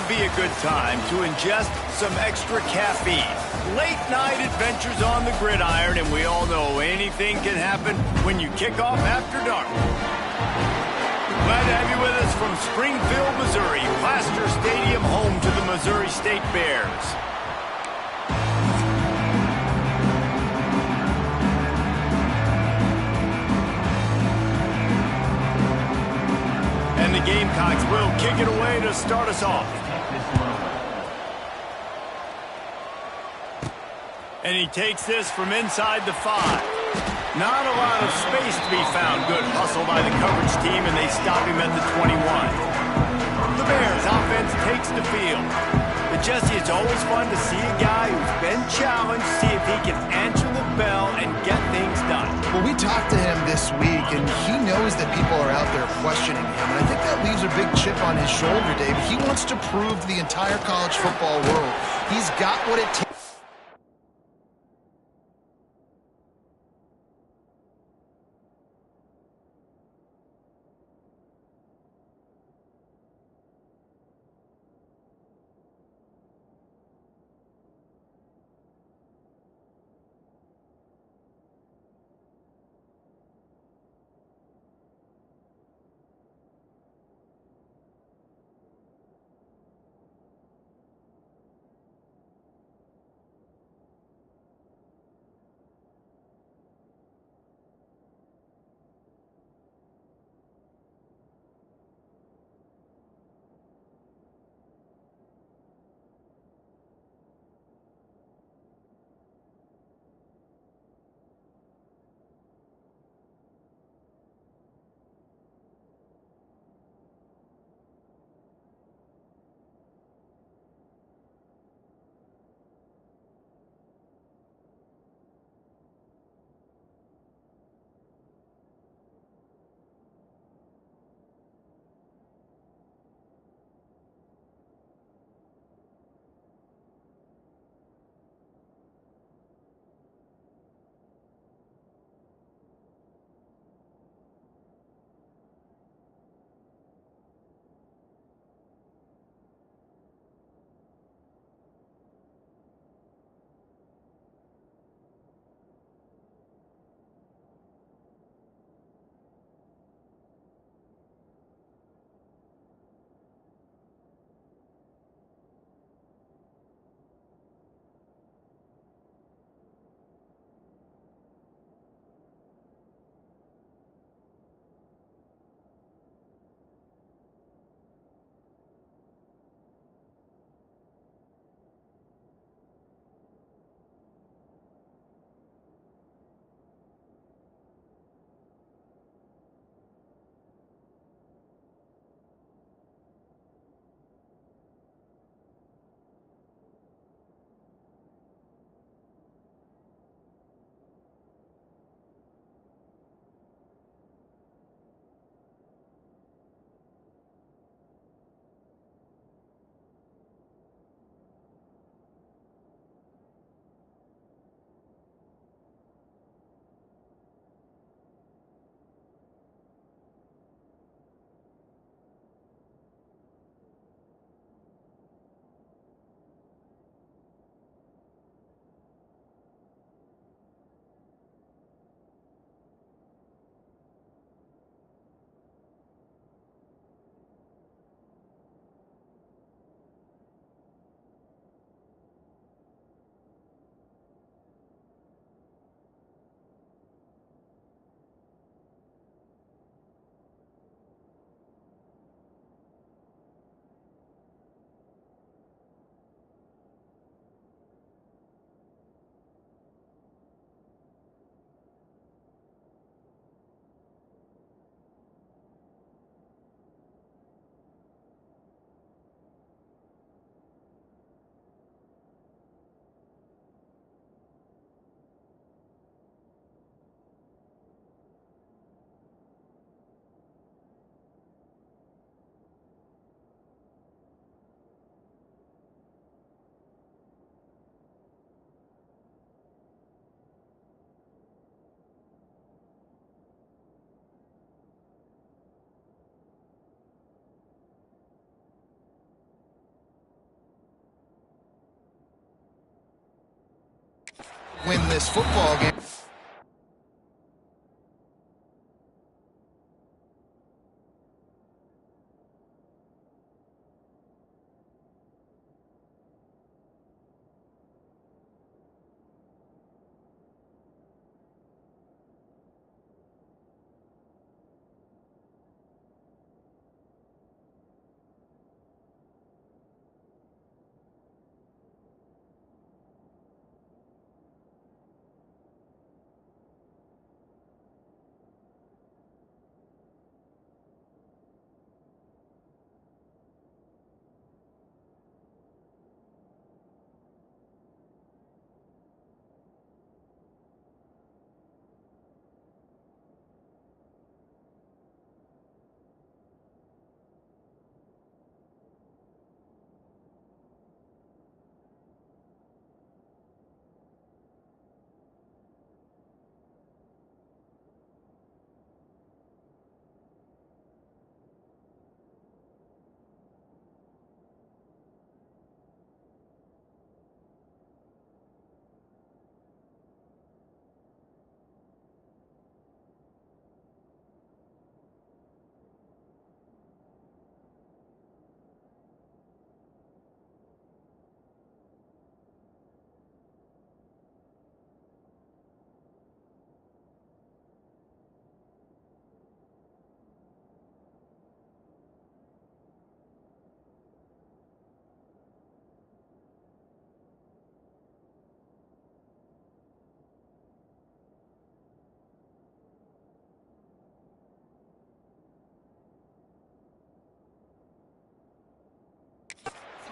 be a good time to ingest some extra caffeine. Late night adventures on the gridiron, and we all know anything can happen when you kick off after dark. Glad to have you with us from Springfield, Missouri, Plaster Stadium, home to the Missouri State Bears. And the Gamecocks will kick it away to start us off. And he takes this from inside the 5. Not a lot of space to be found. Good hustle by the coverage team, and they stop him at the 21. The Bears offense takes the field. But Jesse, it's always fun to see a guy who's been challenged, see if he can answer the bell and get things done. Well, we talked to him this week, and he knows that people are out there questioning him. And I think that leaves a big chip on his shoulder, Dave. He wants to prove to the entire college football world he's got what it takes. in this football game.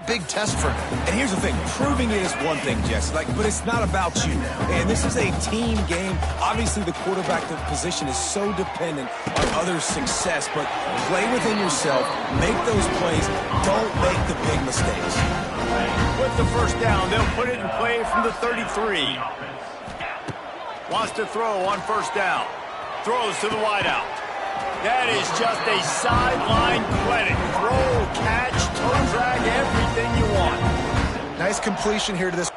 Big test for him. And here's the thing, proving it is one thing, Jesse, but it's not about you. And this is a team game. Obviously, the quarterback position is so dependent on others' success, but play within yourself, make those plays, don't make the big mistakes. With the first down, they'll put it in play from the 33. Wants to throw on first down. Throws to the wideout. That is just a sideline credit. Throw, catch, toe drag, everything you want. Nice completion here to this.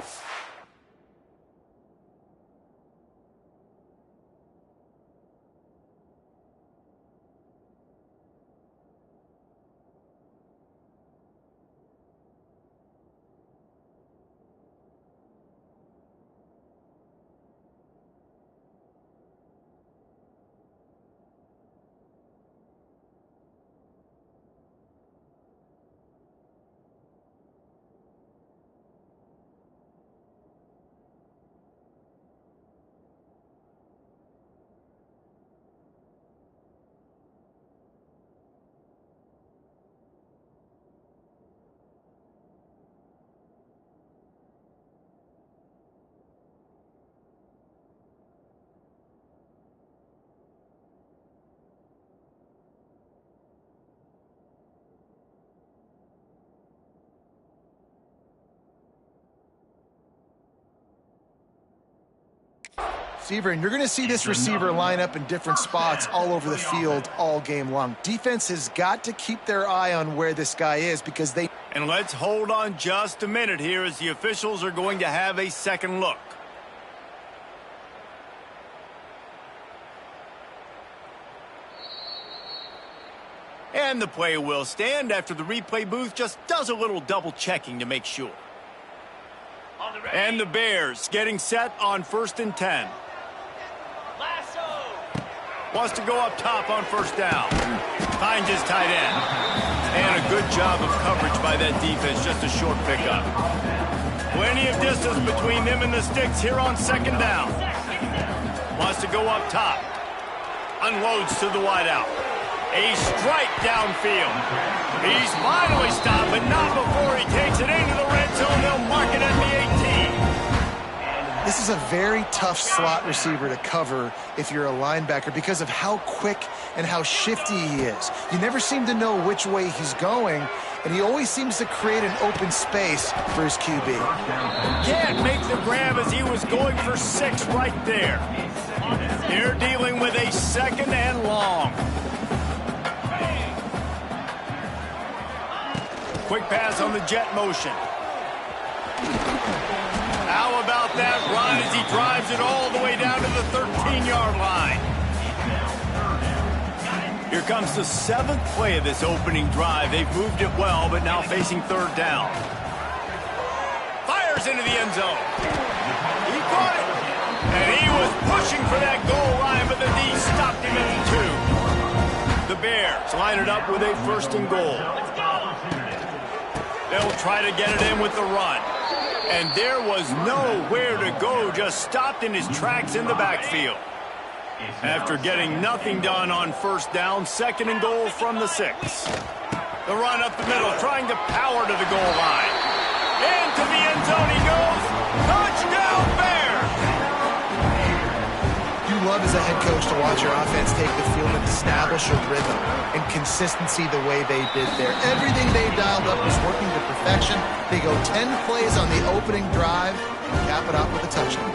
And you're going to see this receiver line up in different spots all over the field all game long. Defense has got to keep their eye on where this guy is because they... And let's hold on just a minute here as the officials are going to have a second look. And the play will stand after the replay booth just does a little double checking to make sure. And the Bears getting set on 1st and 10. Wants to go up top on first down. Finds his tight end. And a good job of coverage by that defense. Just a short pickup. Plenty of distance between them and the sticks here on second down. Wants to go up top. Unloads to the wideout. A strike downfield. He's finally stopped, but not before he takes it into the red zone. They'll mark it at the 18. This is a very tough slot receiver to cover if you're a linebacker because of how quick and how shifty he is. You never seem to know which way he's going, and he always seems to create an open space for his QB. Can't make the grab as he was going for 6 right there. They're dealing with a second and long. Quick pass on the jet motion. Out How about that run as he drives it all the way down to the 13-yard line? Here comes the 7th play of this opening drive. They've moved it well, but now facing 3rd down. Fires into the end zone. He caught it. And he was pushing for that goal line, but the D stopped him at the 2. The Bears line it up with a 1st and goal. They'll try to get it in with the run. And there was nowhere to go, just stopped in his tracks in the backfield. After getting nothing done on 1st down, 2nd and goal from the 6. The run up the middle, trying to power to the goal line. Into the end zone he goes. Touchdown, Bears! You love as a head coach to watch your offense take the field and establish a rhythm and consistency the way they did there. Everything they dialed up was working to perfection. They go 10 plays on the opening drive and cap it off with a touchdown.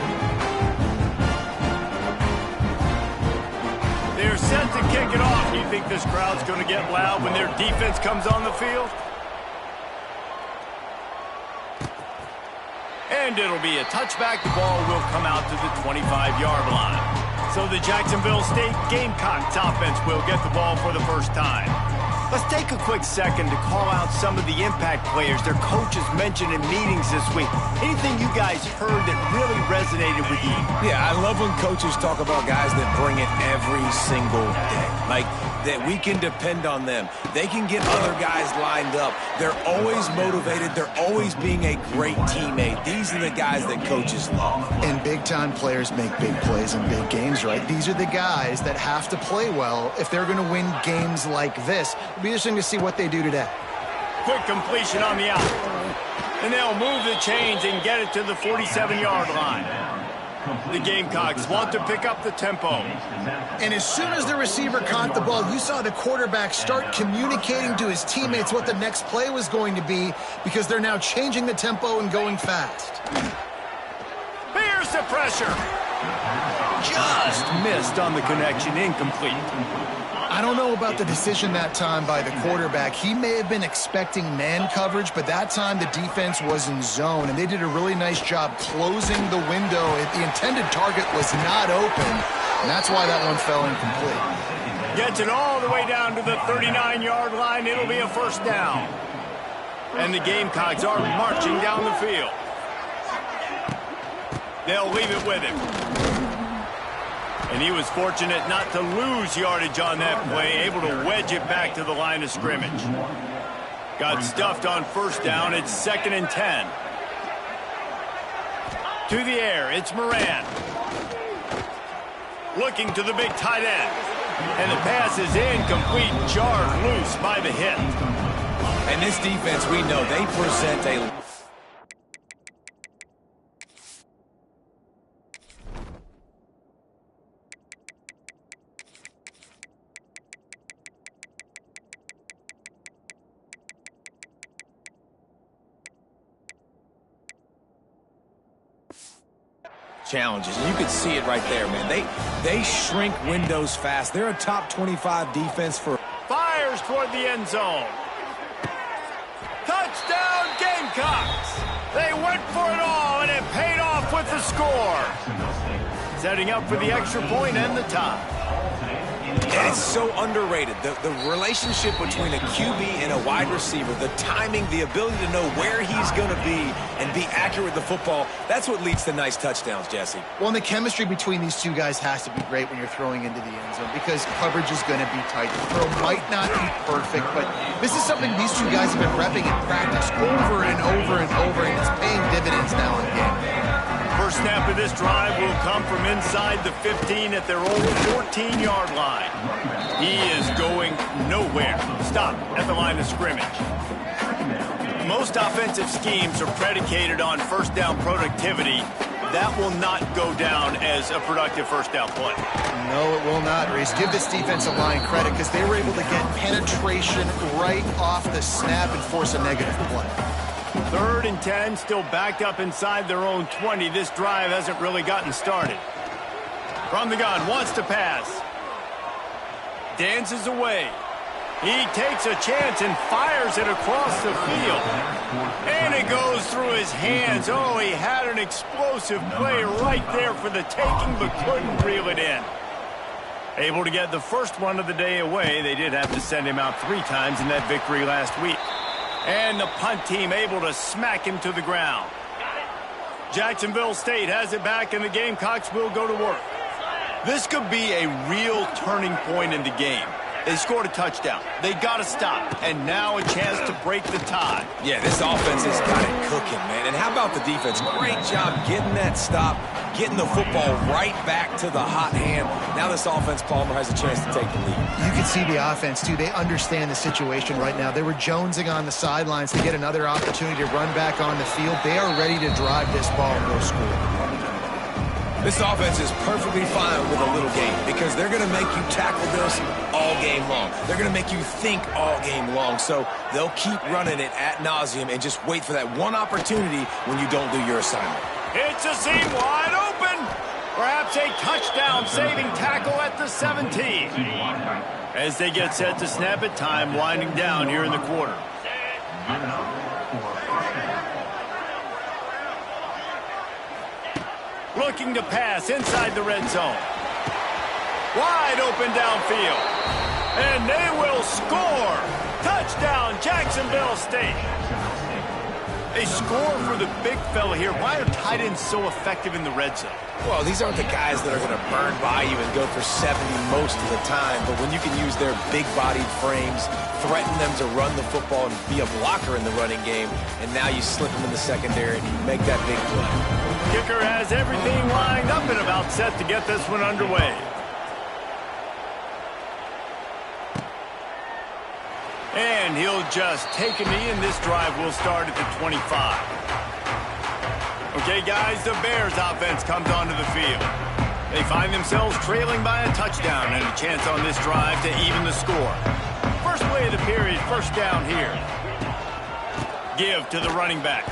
They're set to kick it off. Do you think this crowd's going to get loud when their defense comes on the field? And it'll be a touchback. The ball will come out to the 25-yard line. So the Jacksonville State Gamecocks offense will get the ball for the first time. Let's take a quick second to call out some of the impact players their coaches mentioned in meetings this week. Anything you guys heard that really resonated with you? Yeah, I love when coaches talk about guys that bring it every single day. Like, that we can depend on them. They can get other guys lined up. They're always motivated. They're always being a great teammate. These are the guys that coaches love. And big-time players make big plays in big games, right? These are the guys that have to play well if they're going to win games like this. It'll be interesting to see what they do today. Quick completion on the out. And they'll move the chains and get it to the 47-yard line. The Gamecocks want to pick up the tempo. And as soon as the receiver caught the ball, you saw the quarterback start communicating to his teammates what the next play was going to be because they're now changing the tempo and going fast. Here's the pressure. Just missed on the connection, incomplete. I don't know about the decision that time by the quarterback. He may have been expecting man coverage, but that time the defense was in zone, and they did a really nice job closing the window. The intended target was not open, and that's why that one fell incomplete. Gets it all the way down to the 39-yard line. It'll be a 1st down. And the Gamecocks are marching down the field. They'll leave it with him. And he was fortunate not to lose yardage on that play, able to wedge it back to the line of scrimmage. Got stuffed on 1st down. It's 2nd and 10. To the air, it's Moran. Looking to the big tight end. And the pass is incomplete, jarred loose by the hit. And this defense, we know, they present a... challenges. And you can see it right there, man. They shrink windows fast. They're a top 25 defense for... Fires toward the end zone. Touchdown, Gamecocks! They went for it all, and it paid off with the score. Setting up for the extra point and the tie. And it's so underrated. The relationship between a QB and a wide receiver, the timing, the ability to know where he's going to be and be accurate with the football, that's what leads to nice touchdowns, Jesse. Well, and the chemistry between these two guys has to be great when you're throwing into the end zone because coverage is going to be tight. The throw might not be perfect, but this is something these two guys have been repping in practice over and over and over, and it's paying dividends now in game. First snap of this drive will come from inside the 15 at their own 14-yard line. He is going nowhere. Stop at the line of scrimmage. Most offensive schemes are predicated on 1st down productivity. That will not go down as a productive 1st down play. No, it will not, Reese. Give this defensive line credit because they were able to get penetration right off the snap and force a negative play. 3rd and 10, still backed up inside their own 20. This drive hasn't really gotten started. From the gun, wants to pass. Dances away. He takes a chance and fires it across the field. And it goes through his hands. Oh, he had an explosive play right there for the taking, but couldn't reel it in. Able to get the first one of the day away. They did have to send him out 3 times in that victory last week. And the punt team able to smack him to the ground. Jacksonville State has it back, and the Gamecocks will go to work. This could be a real turning point in the game. They scored a touchdown. They got to stop. And now a chance to break the tie. Yeah, this offense has got it cooking, man. And how about the defense? Great job getting that stop, getting the football right back to the hot hand. Now this offense, Palmer, has a chance to take the lead. You can see the offense, too. They understand the situation right now. They were jonesing on the sidelines to get another opportunity to run back on the field. They are ready to drive this ball and go score. This offense is perfectly fine with a little game because they're going to make you tackle this all game long. They're going to make you think all game long. So they'll keep running it ad nauseum and just wait for that one opportunity when you don't do your assignment. It's a seam wide open. Perhaps a touchdown-saving tackle at the 17. As they get set to snap it, time winding down here in the quarter. Looking to pass inside the red zone. Wide open downfield. And they will score. Touchdown, Jacksonville State. They score for the big fella here. Why are tight ends so effective in the red zone? Well, these aren't the guys that are going to burn by you and go for 70 most of the time. But when you can use their big-bodied frames, threaten them to run the football and be a blocker in the running game, and now you slip them in the secondary and you make that big play. Kicker has everything lined up and about set to get this one underway. And he'll just take a knee, and this drive will start at the 25. Okay, guys, the Bears offense comes onto the field. They find themselves trailing by a touchdown and a chance on this drive to even the score. First play of the period, first down here. Give to the running back.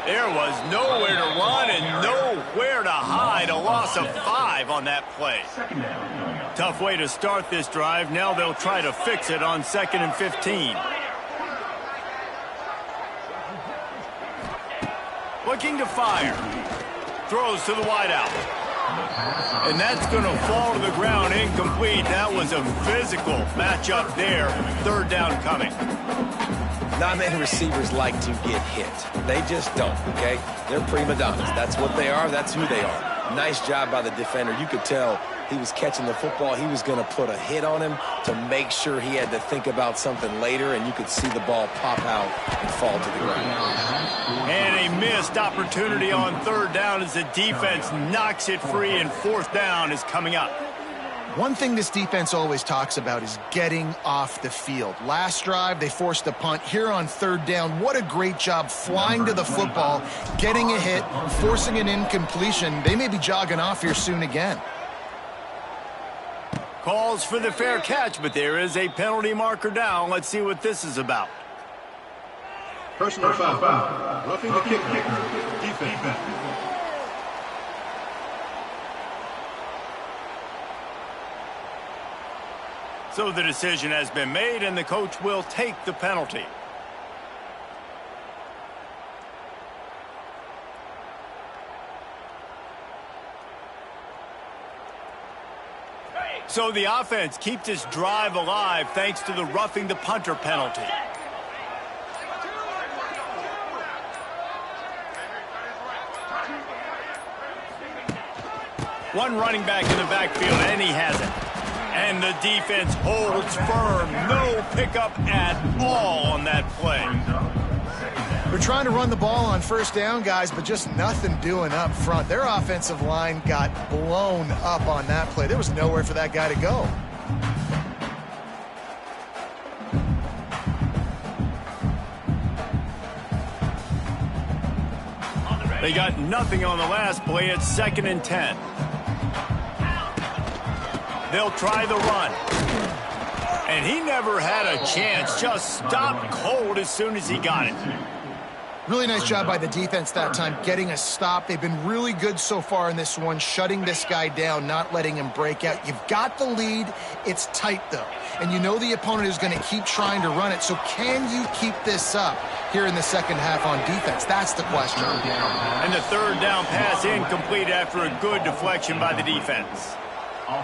There was nowhere to run and nowhere to hide. A loss of 5 on that play. Tough way to start this drive. Now they'll try to fix it on 2nd and 15. Looking to fire. Throws to the wideout. And that's going to fall to the ground incomplete. That was a physical matchup there. 3rd down coming. Not many receivers like to get hit. They just don't, okay? They're prima donnas. That's what they are. That's who they are. Nice job by the defender. You could tell he was catching the football. He was going to put a hit on him to make sure he had to think about something later, and you could see the ball pop out and fall to the ground. And a missed opportunity on 3rd down as the defense knocks it free, and 4th down is coming up. One thing this defense always talks about is getting off the field. Last drive, they forced a punt. Here on 3rd down, what a great job flying to the football, getting a hit, forcing an incompletion. They may be jogging off here soon again. Calls for the fair catch, but there is a penalty marker down. Let's see what this is about. Personal foul. Roughing the kicker. Defense. So the decision has been made, and the coach will take the penalty. So the offense keeps this drive alive thanks to the roughing the punter penalty. One running back in the backfield, and he has it. And the defense holds firm. No pickup at all on that play. They're trying to run the ball on 1st down, guys, but just nothing doing up front. Their offensive line got blown up on that play. There was nowhere for that guy to go. They got nothing on the last play. It's 2nd and 10. They'll try the run. And he never had a chance. Just stopped cold as soon as he got it. Really nice job by the defense that time, getting a stop. They've been really good so far in this one, shutting this guy down, not letting him break out. You've got the lead. It's tight, though. And you know the opponent is going to keep trying to run it. So can you keep this up here in the second half on defense? That's the question. And the third down pass incomplete after a good deflection by the defense.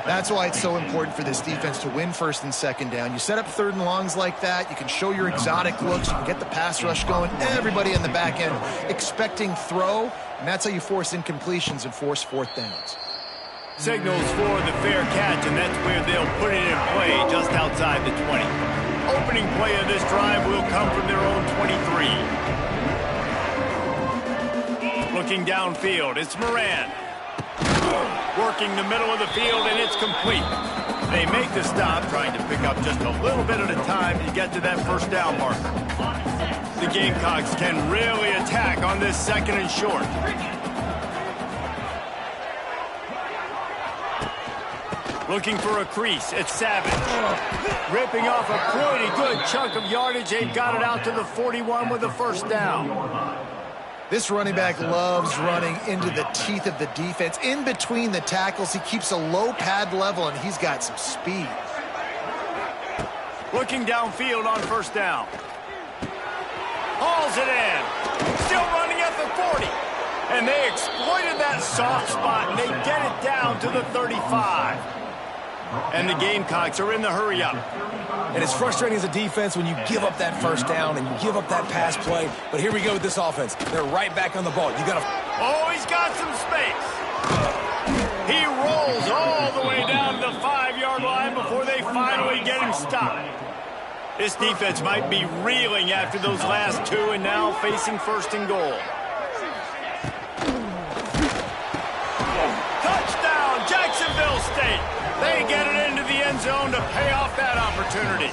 That's why it's so important for this defense to win first and second down. You set up third and longs like that. You can show your exotic looks. You can get the pass rush going. Everybody in the back end expecting throw, and that's how you force incompletions and force fourth downs. Signals for the fair catch, and that's where they'll put it in play just outside the 20. Opening play of this drive will come from their own 23. Looking downfield, it's Moran. Working the middle of the field, and it's complete. They make the stop, trying to pick up just a little bit at a time to get to that first down marker. The Gamecocks can really attack on this second and short. Looking for a crease, it's Savage. Ripping off a pretty good chunk of yardage. They've got it out to the 41 with a first down. This running back loves running into the teeth of the defense. In between the tackles, he keeps a low pad level, and he's got some speed. Looking downfield on first down. Hauls it in. Still running at the 40. And they exploited that soft spot, and they get it down to the 35. And the Gamecocks are in the hurry up. And it's frustrating as a defense when you give up that first down and you give up that pass play. But here we go with this offense. They're right back on the ball. You got to... Oh, he's got some space. He rolls all the way down to the 5-yard line before they finally get him stopped. This defense might be reeling after those last two and now facing first and goal. Touchdown, Jacksonville State. They get it into the end zone to pay off that opportunity.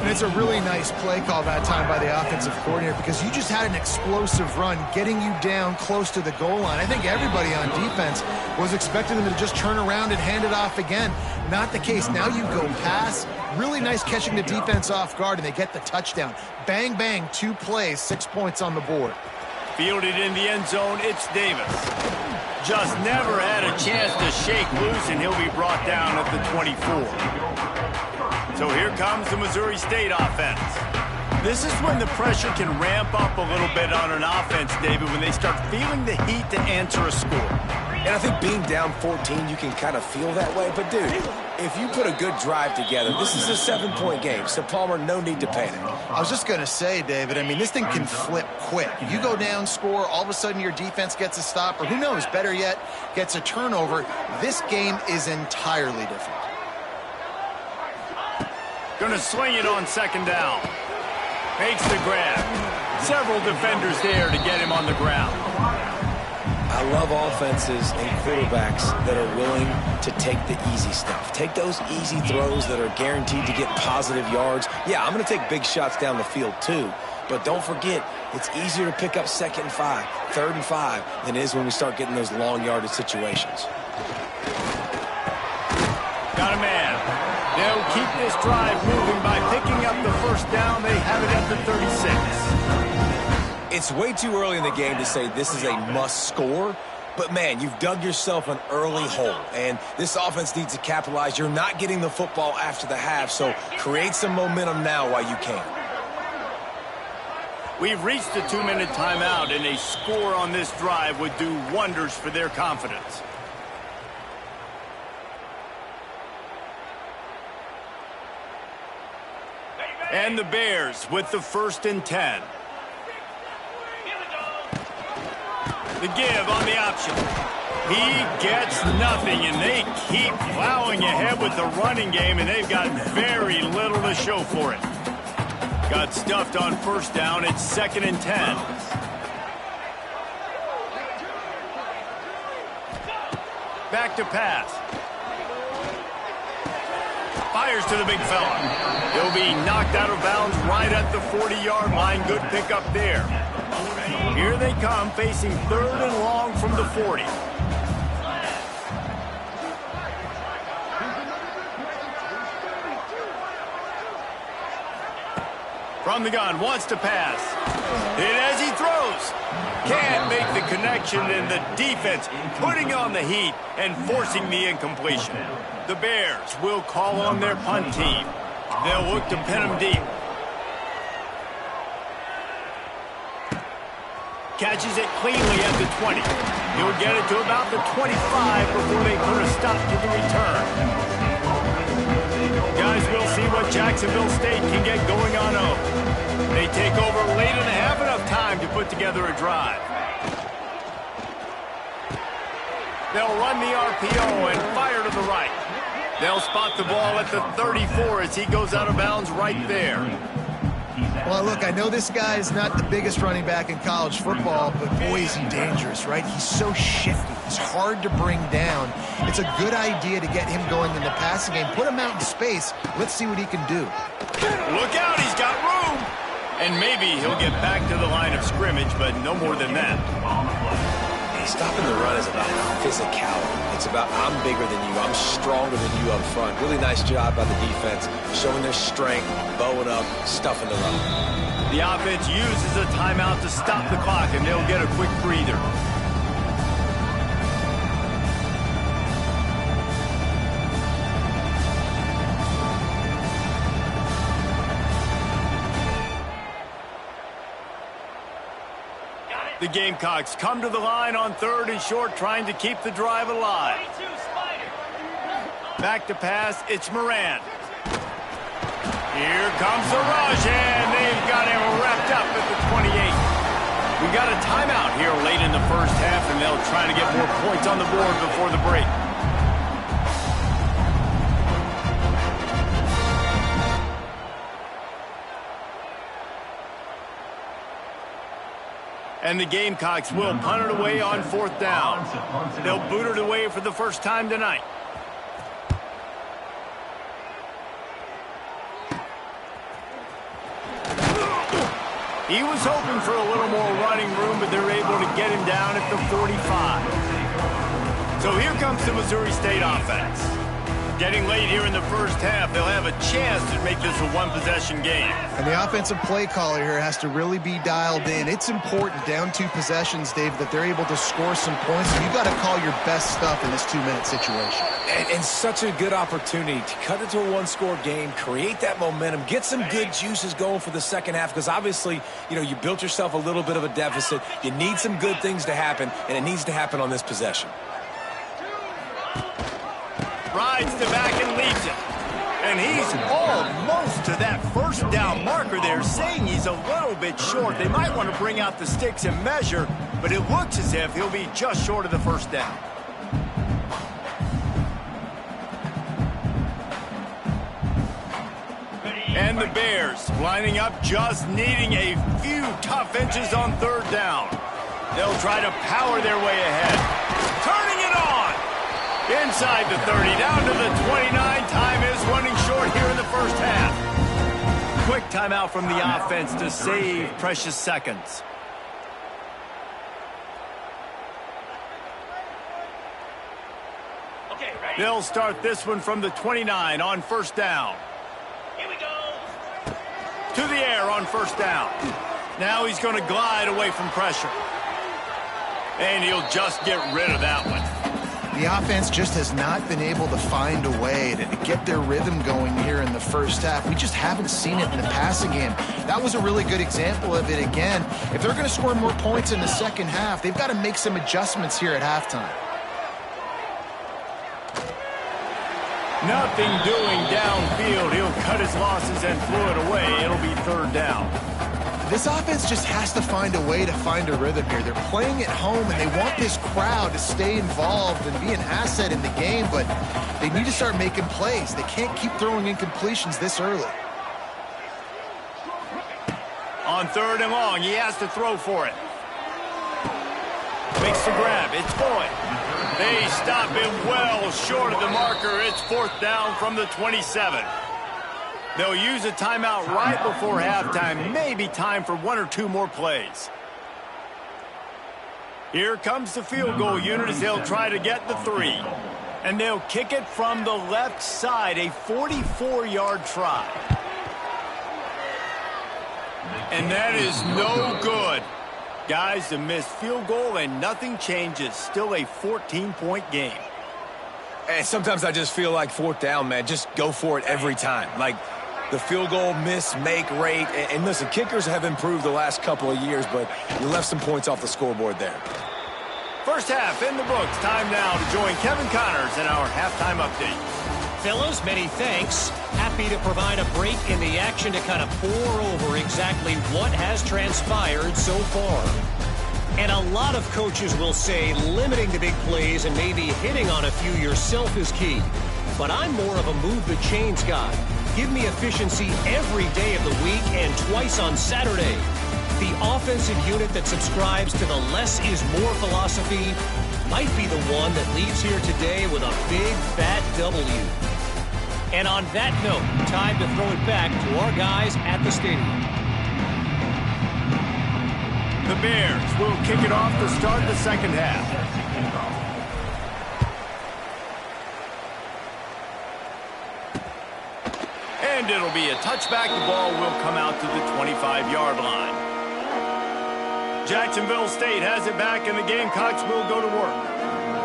And it's a really nice play call that time by the offensive coordinator because you just had an explosive run getting you down close to the goal line. I think everybody on defense was expecting them to just turn around and hand it off again. Not the case. Now you go pass. Really nice catching the defense off guard, and they get the touchdown. Bang, bang, 2 plays, 6 points on the board. Fielded in the end zone, it's Davis. Just never had a chance to shake loose, and he'll be brought down at the 24. So here comes the Missouri State offense. This is when the pressure can ramp up a little bit on an offense, David, when they start feeling the heat to answer a score. And I think being down 14, you can kind of feel that way. But, dude, if you put a good drive together, this is a 7-point game. So, Palmer, no need to panic. I was just going to say, David, I mean, this thing can flip quick. You go down, score, all of a sudden your defense gets a stop, or who knows, better yet, gets a turnover. This game is entirely different. Going to swing it on second down. Makes the grab. Several defenders there to get him on the ground. I love offenses and quarterbacks that are willing to take the easy stuff. Take those easy throws that are guaranteed to get positive yards. Yeah, I'm going to take big shots down the field too. But don't forget, it's easier to pick up 2nd and 5, 3rd and 5 than it is when we start getting those long yardage situations. Got a man. They'll keep this drive moving by picking up the first down. They have it at the 36. It's way too early in the game to say this is a must score, but man, you've dug yourself an early hole, and this offense needs to capitalize. You're not getting the football after the half, so create some momentum now while you can. We've reached the 2-minute timeout, and a score on this drive would do wonders for their confidence. And the Bears with the 1st and 10. The give on the option. He gets nothing, and they keep plowing ahead with the running game, and they've got very little to show for it. Got stuffed on first down. It's 2nd and 10. Back to pass. Fires to the big fella. He'll be knocked out of bounds right at the 40-yard line. Good pickup there. Here they come, facing 3rd and long from the 40. From the gun, wants to pass. connection and the defense putting on the heat and forcing the incompletion. The Bears will call on their punt team. They'll look to pin them deep. Catches it cleanly at the 20. He'll get it to about the 25 before they put a stop to the return. Guys, we'll see what Jacksonville State can get going on O. They take over late and have enough time to put together a drive. They'll run the RPO and fire to the right. They'll spot the ball at the 34 as he goes out of bounds right there. Well, look, I know this guy is not the biggest running back in college football, but boy, is he dangerous, right? He's so shifty. He's hard to bring down. It's a good idea to get him going in the passing game. Put him out in space. Let's see what he can do. Look out, he's got room. And maybe he'll get back to the line of scrimmage, but no more than that. Stopping the run is about physicality. It's about I'm bigger than you, I'm stronger than you up front. Really nice job by the defense, showing their strength, bowing up, stuffing the run. The offense uses a timeout to stop the clock, and they'll get a quick breather. The Gamecocks come to the line on 3rd and short, trying to keep the drive alive. Back to pass, it's Moran. Here comes the rush, and they've got him wrapped up at the 28. We got a timeout here late in the first half, and they'll try to get more points on the board before the break. And the Gamecocks will punt it away on 4th down. They'll boot it away for the first time tonight. He was hoping for a little more running room, but they're able to get him down at the 45. So here comes the Missouri State offense. Getting late here in the first half, they'll have a chance to make this a one-possession game. And the offensive play caller here has to really be dialed in. It's important, down 2 possessions, Dave, that they're able to score some points. You've got to call your best stuff in this 2-minute situation. And such a good opportunity to cut it to a one-score game, create that momentum, get some good juices going for the second half, because obviously, you built yourself a little bit of a deficit. You need some good things to happen, and it needs to happen on this possession. Rides the back and leads it. And he's almost to that first down marker there, saying he's a little bit short. They might want to bring out the sticks and measure, but it looks as if he'll be just short of the first down. And the Bears lining up, just needing a few tough inches on 3rd down. They'll try to power their way ahead. Turning it on! Inside the 30, down to the 29. Time is running short here in the first half. Quick timeout from the offense to save precious seconds. Okay, ready? They'll start this one from the 29 on 1st down. Here we go. To the air on 1st down. Now he's going to glide away from pressure. And he'll just get rid of that one. The offense just has not been able to find a way to get their rhythm going here in the first half. We just haven't seen it in the passing game. That was a really good example of it again. If they're going to score more points in the second half, they've got to make some adjustments here at halftime. Nothing doing downfield. He'll cut his losses and throw it away. It'll be 3rd down. This offense just has to find a way to find a rhythm here. They're playing at home, and they want this crowd to stay involved and be an asset in the game, but they need to start making plays. They can't keep throwing incompletions this early. On 3rd and long, he has to throw for it. Makes the grab. It's Boyd. They stop him well short of the marker. It's 4th down from the 27. They'll use a timeout right before halftime. Maybe time for 1 or 2 more plays. Here comes the field goal unit as they'll try to get the 3. And they'll kick it from the left side, a 44-yard try. And that is no good. Guys, a missed field goal and nothing changes. Still a 14-point game. And sometimes I just feel like fourth down, man, just go for it every time. Like the field goal miss-make rate. And listen, kickers have improved the last couple of years, but you left some points off the scoreboard there. First half in the books. Time now to join Kevin Connors in our halftime update. Fellas, many thanks. Happy to provide a break in the action to kind of pour over exactly what has transpired so far. And a lot of coaches will say limiting the big plays and maybe hitting on a few yourself is key. But I'm more of a move the chains guy. Give me efficiency every day of the week and twice on Saturday. The offensive unit that subscribes to the less is more philosophy might be the one that leaves here today with a big, fat W. And on that note, time to throw it back to our guys at the stadium. The Bears will kick it off to start the second half. And it'll be a touchback. The ball will come out to the 25-yard line. Jacksonville State has it back, and the Gamecocks will go to work.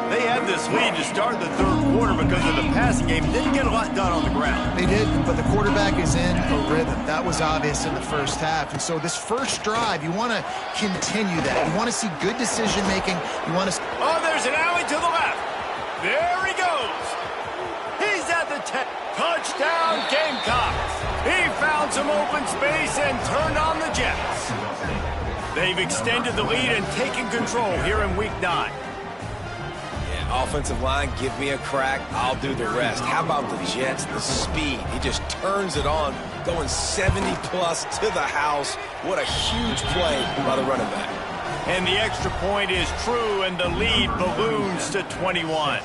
They had this lead to start the third quarter because of the passing game. Didn't get a lot done on the ground. They did, but the quarterback is in a rhythm. That was obvious in the first half. And so this first drive, you want to continue that. You want to see good decision-making. You want to... Oh, there's an alley to the left. There he goes. He's at the 10. Touchdown, Gamecocks. He found some open space and turned on the Jets. They've extended the lead and taken control here in Week 9. Offensive line, give me a crack, I'll do the rest. How about the Jets, the speed? He just turns it on, going 70-plus to the house. What a huge play by the running back. And the extra point is true, and the lead balloons to 21.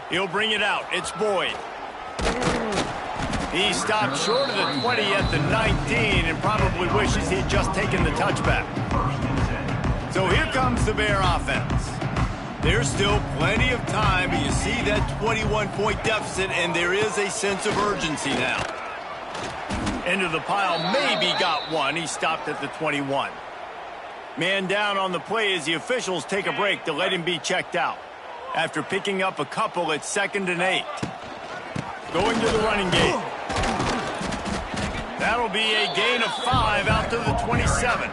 He'll bring it out. It's Boyd. He stopped short of the 20 at the 19 and probably wishes he'd just taken the touchback. So here comes the Bear offense. There's still plenty of time, but you see that 21-point deficit, and there is a sense of urgency now. Into the pile, maybe got one. He stopped at the 21. Man down on the play as the officials take a break to let him be checked out. After picking up a couple at 2nd and 8. Going to the running game. That'll be a gain of 5 out to the 27.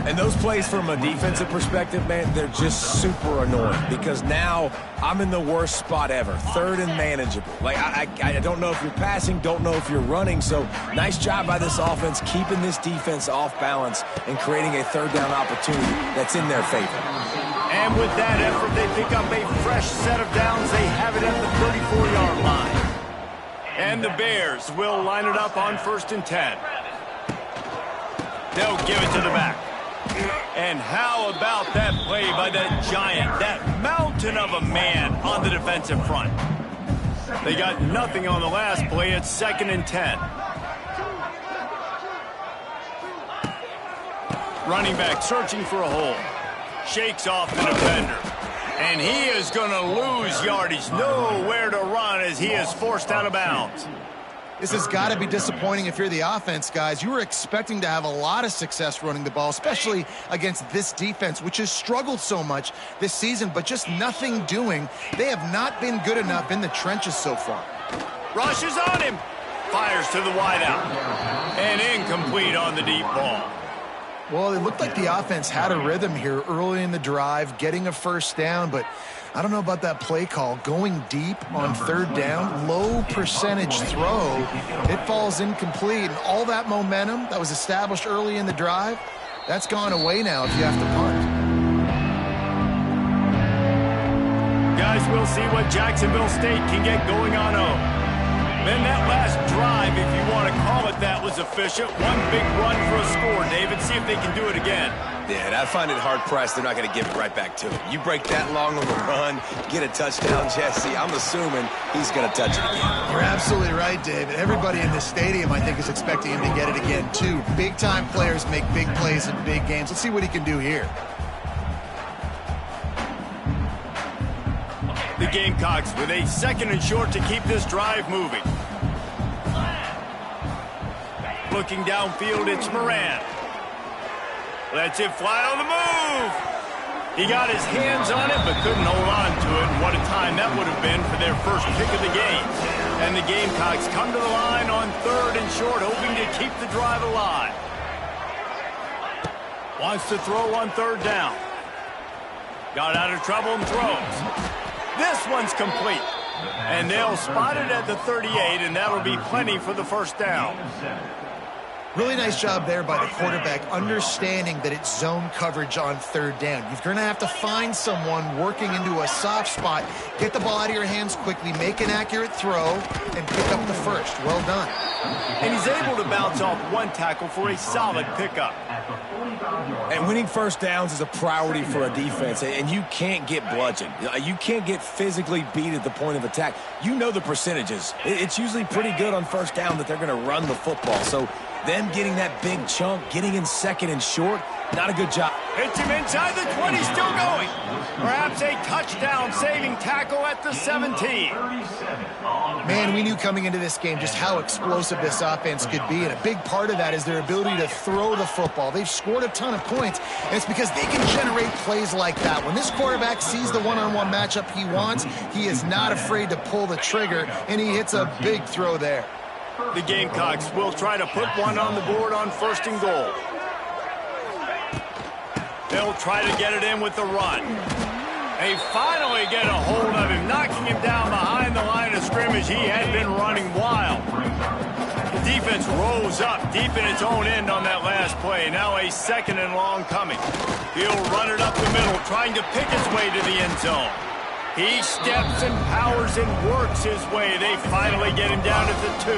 And those plays from a defensive perspective, man, they're just super annoying because now I'm in the worst spot ever, 3rd and manageable. Like, I don't know if you're passing, don't know if you're running, so nice job by this offense keeping this defense off balance and creating a 3rd down opportunity that's in their favor. And with that effort, they pick up a fresh set of downs. They have it at the 34-yard line. And the Bears will line it up on 1st and 10. They'll give it to the back. And how about that play by that giant, that mountain of a man on the defensive front? They got nothing on the last play. It's 2nd and 10. Running back searching for a hole. Shakes off the defender. And he is going to lose yardage. Nowhere to run as he is forced out of bounds. This has got to be disappointing if you're the offense, guys. You were expecting to have a lot of success running the ball, especially against this defense, which has struggled so much this season, but just nothing doing. They have not been good enough in the trenches so far. Rushes on him. Fires to the wideout. And incomplete on the deep ball. Well, it looked like the offense had a rhythm here early in the drive, getting a first down, but I don't know about that play call. Going deep on 3rd down, low percentage throw, it falls incomplete. And all that momentum that was established early in the drive, that's gone away now if you have to punt. Guys, we'll see what Jacksonville State can get going on home. Then that last drive, if you want to call it that, was efficient. One big run for a score, David. See if they can do it again. Yeah, I find it hard-pressed. They're not going to give it right back to him. You break that long of a run, get a touchdown, Jesse, I'm assuming he's going to touch it again. You're absolutely right, David. Everybody in this stadium, I think, is expecting him to get it again, too. Big-time players make big plays in big games. Let's see what he can do here. The Gamecocks with a 2nd and short to keep this drive moving. looking downfield, it's Moran. Lets it fly on the move. He got his hands on it, but couldn't hold on to it. And what a time that would have been for their first pick of the game. And the Gamecocks come to the line on 3rd and short, hoping to keep the drive alive. Wants to throw on 3rd down. Got out of trouble and throws. This one's complete. And they'll spot it at the 38, and that'll be plenty for the first down. Really nice job there by the quarterback, understanding that it's zone coverage on 3rd down. You're going to have to find someone working into a soft spot, get the ball out of your hands quickly, make an accurate throw, and pick up the first. Well done. And he's able to bounce off one tackle for a solid pickup. And winning first downs is a priority for a defense, and you can't get bludgeoned. You can't get physically beat at the point of attack. You know the percentages. It's usually pretty good on first down that they're going to run the football. So them getting that big chunk, getting in 2nd and short, not a good job. Hits him inside the 20, still going. Perhaps a touchdown-saving tackle at the 17. Man, we knew coming into this game just how explosive this offense could be, and a big part of that is their ability to throw the football. They've scored a ton of points, and it's because they can generate plays like that. When this quarterback sees the one-on-one matchup he wants, he is not afraid to pull the trigger, and he hits a big throw there. The Gamecocks will try to put one on the board on 1st and goal. They'll try to get it in with the run. They finally get a hold of him, knocking him down behind the line of scrimmage. He had been running wild. The defense rose up deep in its own end on that last play. Now a 2nd and long coming. He'll run it up the middle, trying to pick his way to the end zone. He steps and powers and works his way. They finally get him down at the 2.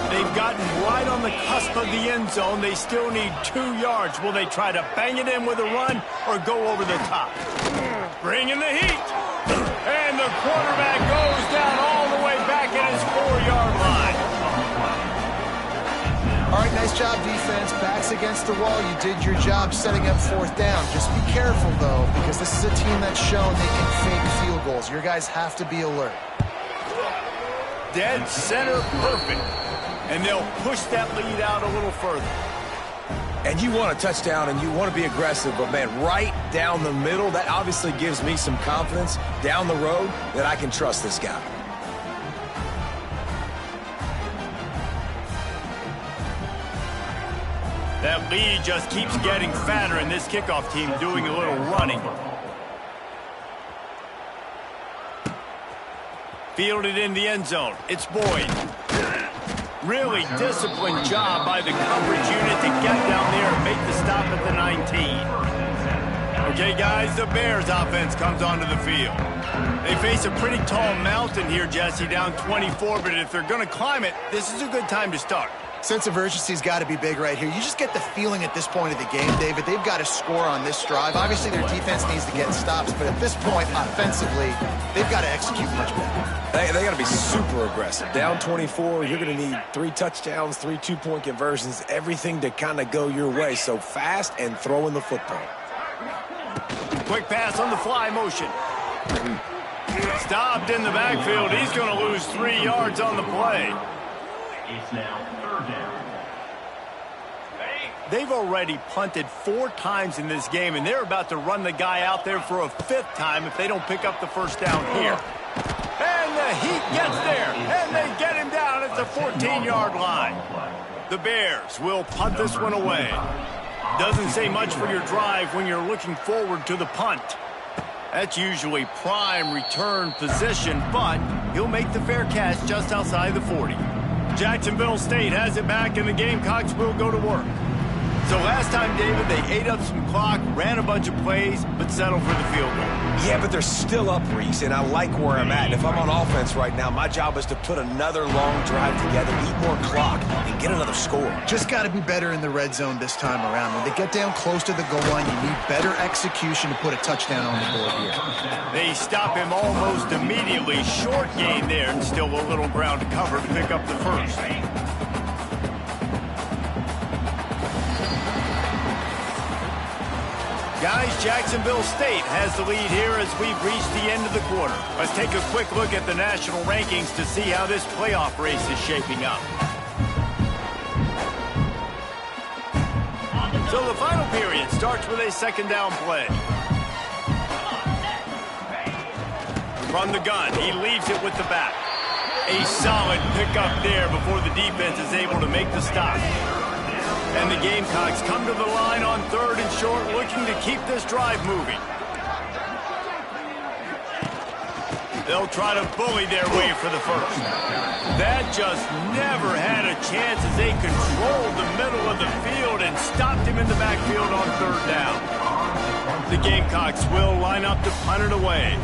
They've gotten right on the cusp of the end zone. They still need 2 yards. Will they try to bang it in with a run or go over the top? Bring in the heat. And the quarterback goes down all the way back at his 4-yard line. All right, nice job, defense. Backs against the wall. You did your job setting up 4th down. Just be careful, though, because this is a team that's shown they can fake field goals. Your guys have to be alert. Dead center perfect. And they'll push that lead out a little further. And you want a touchdown and you want to be aggressive, but man, right down the middle, that obviously gives me some confidence down the road that I can trust this guy. That lead just keeps getting fatter, and this kickoff team doing a little running. Fielded in the end zone. It's Boyd. Really disciplined job by the coverage unit to get down there and make the stop at the 19. Okay, guys, the Bears offense comes onto the field. They face a pretty tall mountain here, Jesse, down 24, but if they're going to climb it, this is a good time to start. Sense of urgency's got to be big right here. You just get the feeling at this point of the game, David, they've got to score on this drive. Obviously, their defense needs to get stops, but at this point, offensively, they've got to execute much better. They got to be super aggressive. Down 24, you're going to need 3 touchdowns, 3 two-point conversions, everything to kind of go your way. So fast and throwing the football. Quick pass on the fly motion. Stopped in the backfield. He's going to lose 3 yards on the play. It's now 3rd down. They've already punted 4 times in this game, and they're about to run the guy out there for a 5th time if they don't pick up the first down here. And the Heat gets there, and they get him down at the 14-yard line. The Bears will punt this one away. Doesn't say much for your drive when you're looking forward to the punt. That's usually prime return position, but he'll make the fair catch just outside the 40. Jacksonville State has it back, and the Gamecocks will go to work. So last time, David, they ate up some clock, ran a bunch of plays, but settled for the field goal. Yeah, but they're still up, Reese, and I like where I'm at. And if I'm on offense right now, my job is to put another long drive together, eat more clock, and get another score. Just got to be better in the red zone this time around. When they get down close to the goal line, you need better execution to put a touchdown on the board here. They stop him almost immediately. Short gain there, and still a little ground to cover to pick up the first. Guys, Jacksonville State has the lead here as we've reached the end of the quarter. Let's take a quick look at the national rankings to see how this playoff race is shaping up. So the final period starts with a second down play. From the gun, he leaves it with the back. A solid pickup there before the defense is able to make the stop. And the Gamecocks come to the line on 3rd and short, looking to keep this drive moving. They'll try to bully their way for the first. That just never had a chance as they controlled the middle of the field and stopped him in the backfield on 3rd down. The Gamecocks will line up to punt it away.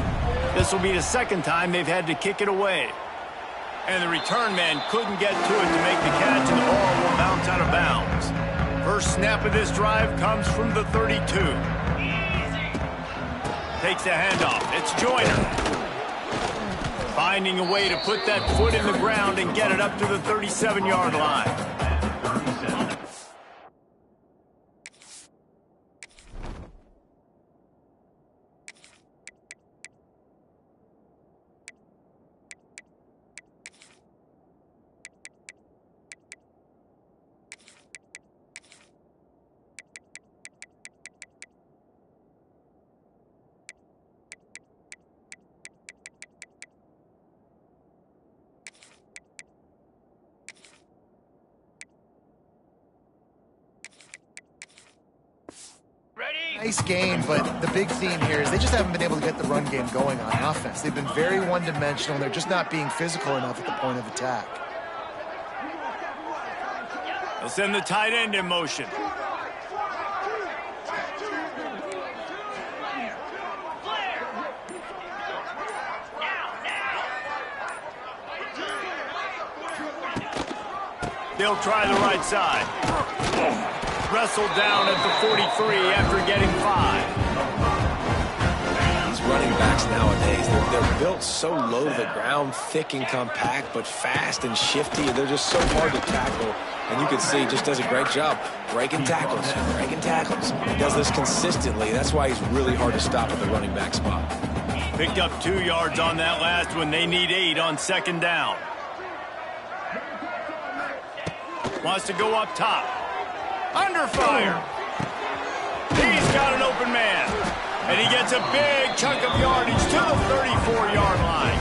This will be the second time they've had to kick it away. And the return man couldn't get to it to make the catch, and the ball will bounce out of bounds. First snap of this drive comes from the 32. Takes the handoff. It's Joyner. Finding a way to put that foot in the ground and get it up to the 37-yard line. Nice game, but the big theme here is they just haven't been able to get the run game going on offense. They've been very one-dimensional, and they're just not being physical enough at the point of attack. They'll send the tight end in motion. They'll try the right side. Wrestled down at the 43 after getting 5. These running backs nowadays, they're built so low to the ground, thick and compact, but fast and shifty. They're just so hard to tackle. And you can see he just does a great job breaking tackles, breaking tackles. He does this consistently. That's why he's really hard to stop at the running back spot. Picked up 2 yards on that last one. They need 8 on 2nd down. Wants to go up top. Under fire. He's got an open man. And he gets a big chunk of yardage to the 34-yard line.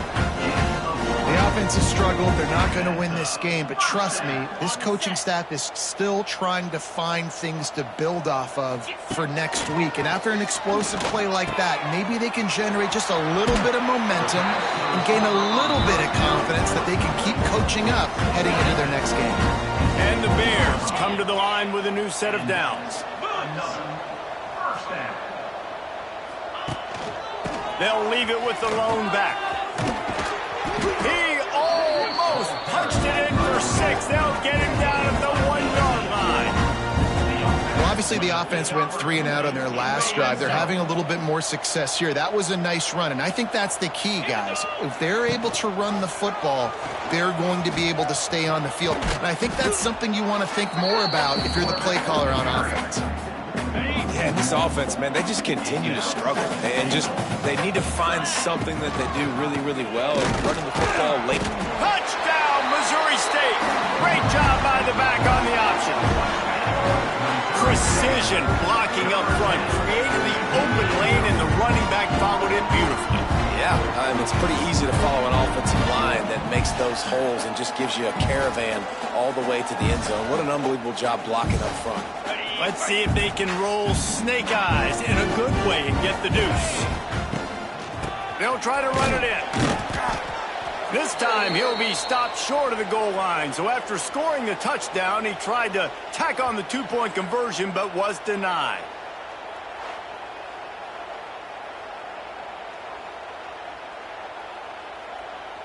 The offense has struggled. They're not going to win this game, but trust me, this coaching staff is still trying to find things to build off of for next week. And after an explosive play like that, maybe they can generate just a little bit of momentum and gain a little bit of confidence that they can keep coaching up heading into their next game. And the Bears come to the line with a new set of downs. They'll leave it with the lone back. He almost punched it in for 6. They'll get him down at the 1-yard line. Well, obviously the offense went 3 and out on their last drive. They're having a little bit more success here. That was a nice run, and I think that's the key, guys. If they're able to run the football, they're going to be able to stay on the field. And I think that's something you want to think more about if you're the play caller on offense. Yeah, this offense, man, they just continue to struggle. And they need to find something that they do really, really well. And running the football late. Touchdown, Missouri State. Great job by the back on the option. Precision blocking up front, created the open lane, and the running back followed it beautifully. Yeah, and it's pretty easy to follow an offensive line that makes those holes and just gives you a caravan all the way to the end zone. What an unbelievable job blocking up front. Let's see if they can roll snake eyes in a good way and get the deuce. They'll try to run it in. This time he'll be stopped short of the goal line. So after scoring the touchdown, he tried to tack on the 2-point conversion but was denied.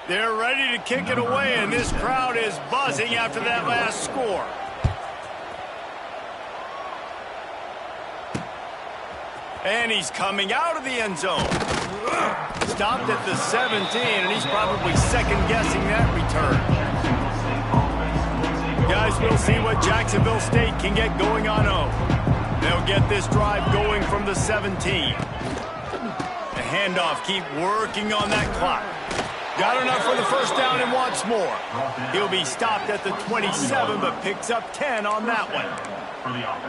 They're ready to kick it away, and this crowd is buzzing after that last score. And he's coming out of the end zone. Stopped at the 17, and he's probably second-guessing that return. Guys, we'll see what Jacksonville State can get going on 0. They'll get this drive going from the 17. The handoff, keep working on that clock. Got enough for the first down and wants more. He'll be stopped at the 27, but picks up 10 on that one.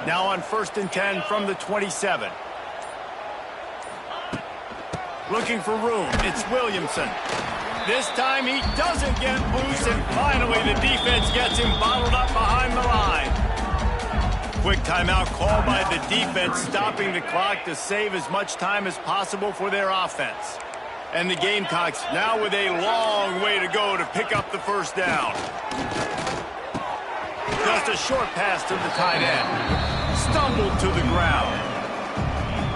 Now on 1st and 10 from the 27. Looking for room. It's Williamson. This time he doesn't get loose, and finally the defense gets him bottled up behind the line. Quick timeout called by the defense, stopping the clock to save as much time as possible for their offense. And the Gamecocks now with a long way to go to pick up the first down. Just a short pass to the tight end. Stumbled to the ground.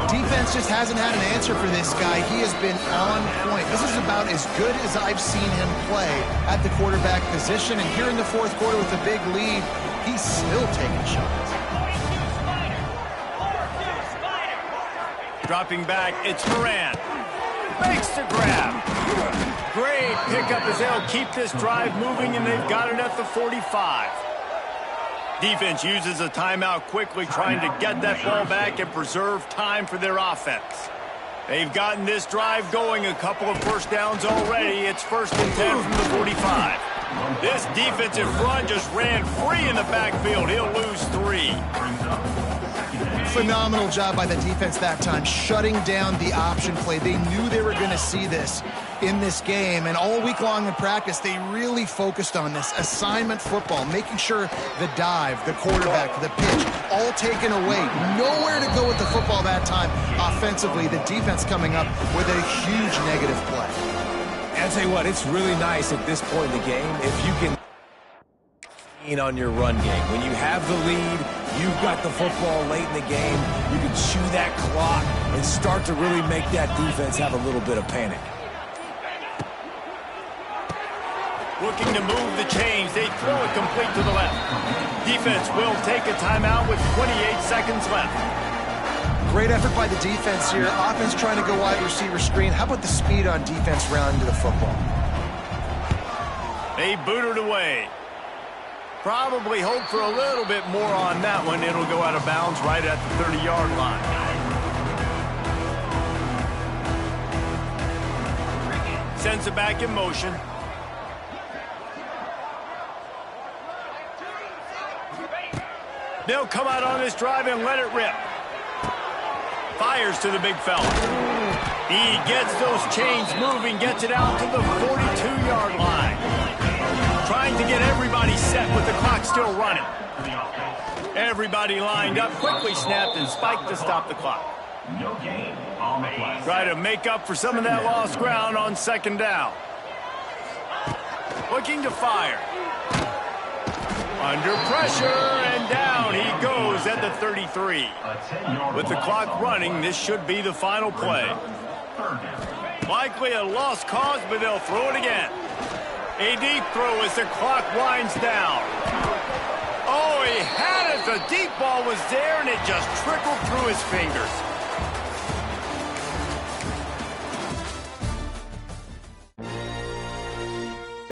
Defense just hasn't had an answer for this guy. He has been on point. This is about as good as I've seen him play at the quarterback position. And here in the 4th quarter with a big lead, he's still taking shots. Dropping back, it's Moran. Makes the grab. Great pickup as they'll keep this drive moving, and they've got it at the 45. Defense uses a timeout quickly, trying to get that ball back and preserve time for their offense. They've gotten this drive going, a couple of first downs already. It's 1st and 10 from the 45. This defensive front just ran free in the backfield. He'll lose 3. Phenomenal job by the defense that time, shutting down the option play. They knew they were going to see this in this game, and all week long in practice, they really focused on this assignment football, making sure the dive, the quarterback, the pitch, all taken away. Nowhere to go with the football that time offensively. The defense coming up with a huge negative play. And I'll tell you what, it's really nice at this point in the game if you can on your run game. When you have the lead, you've got the football late in the game, you can chew that clock and start to really make that defense have a little bit of panic. Looking to move the chains. They throw it complete to the left. Defense will take a timeout with 28 seconds left. Great effort by the defense here. Offense trying to go wide receiver screen. How about the speed on defense rounding to the football? They boot it away. Probably hope for a little bit more on that one. It'll go out of bounds right at the 30-yard line. Sends it back in motion. They'll come out on this drive and let it rip. Fires to the big fella. He gets those chains moving, gets it out to the 42-yard line. Trying to get everybody set with the clock still running. Everybody lined up, quickly snapped and spiked to stop the clock. No gain on the play. Try to make up for some of that lost ground on 2nd down. Looking to fire. Under pressure, and down he goes at the 33. With the clock running, this should be the final play. Likely a lost cause, but they'll throw it again. A deep throw as the clock winds down. Oh, he had it. The deep ball was there, and it just trickled through his fingers.